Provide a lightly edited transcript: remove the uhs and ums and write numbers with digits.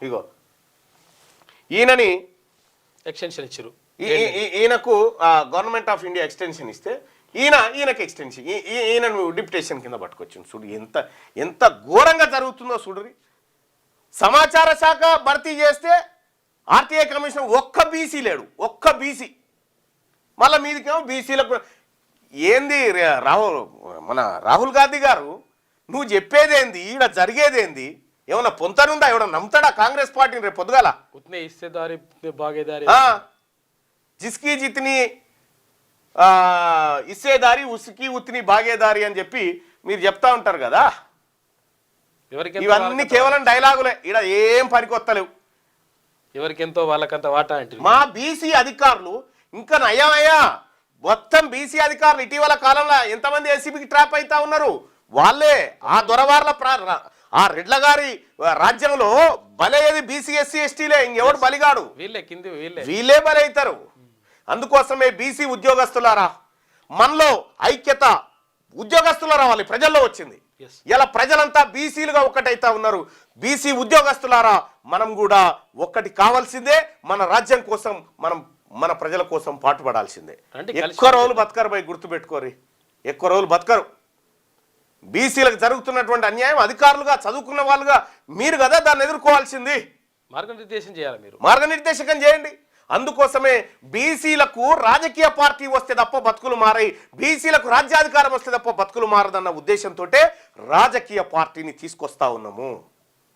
ఇగో ఈయనని ఎక్స్టెన్షన్ ఇచ్చారు, ఈయనకు గవర్నమెంట్ ఆఫ్ ఇండియా ఎక్స్టెన్షన్ ఇస్తే ఈయనకి ఎక్స్టెన్షన్ ఈయనను డిప్యుటేషన్ కింద పట్టుకొచ్చింది. చూడు ఎంత ఘోరంగా జరుగుతుందో చూడరి. సమాచార శాఖ భర్తీ చేస్తే ఆర్టీఐ కమిషన్ ఒక్క బీసీ లేడు, ఒక్క బీసీ. మళ్ళీ మీదికేమో బీసీలకు ఏంది రాహుల్ గాంధీ గారు, నువ్వు చెప్పేదేంది, ఈడ జరిగేదేంది, ఏమన్నా పొంతనుందా, ఎవడన్నా నమ్ముతాడా కాంగ్రెస్ పార్టీని రేపు పొద్దుగాల? జిస్కి జిత్ని ఇస్సేదారి ఉస్కి ఉత్ని భాగేదారి అని చెప్పి మీరు చెప్తా ఉంటారు కదా. ఇవన్నీ కేవలం డైలాగులే, ఈడ ఏం పనికొత్తలేవు. ఎవరికెంతో వాళ్ళకంత వాటా అంటే మా బీసీ అధికారులు ఇంకా నయమయ్యా. మొత్తం బీసీ అధికారులు ఇటీవల కాలంలో ఎంతమంది ఏసీబీకి ట్రాప్ అవుతా ఉన్నారు. వాళ్ళే ఆ దొరవార్ల ఆ రెడ్ల గారి రాజ్యంలో బలయ్యేది బీసీ ఎస్సీ ఎస్టీలే, ఇంకెవడు బలిగాడు, వీళ్ళే బలి అవుతారు. అందుకోసమే బీసీ ఉద్యోగస్తులారా, మనలో ఐక్యత ఉద్యోగస్తులు రావాలి, ప్రజల్లో వచ్చింది. ఇలా ప్రజలంతా బీసీలుగా ఒక్కటైతా ఉన్నారు. బీసీ ఉద్యోగస్తులారా, మనం కూడా ఒక్కటి కావాల్సిందే. మన రాజ్యం కోసం మన ప్రజల కోసం పాటుపడాల్సిందే. ఎక్కువ రోజులు బతకరు పోయి గుర్తుపెట్టుకోరి, ఎక్కువ రోజులు బతకరు. బీసీలకు జరుగుతున్నటువంటి అన్యాయం అధికారులుగా చదువుకున్న వాళ్ళుగా మీరు కదా దాన్ని ఎదుర్కోవాల్సింది. మార్గనిర్దేశం చేయాలి, మీరు మార్గనిర్దేశకం చేయండి. అందుకోసమే బీసీలకు రాజకీయ పార్టీ వస్తే తప్ప బతుకులు మారాయి, బీసీలకు రాజ్యాధికారం వస్తే తప్ప బతుకులు మారదన్న ఉద్దేశంతో రాజకీయ పార్టీని తీసుకొస్తా ఉన్నాము.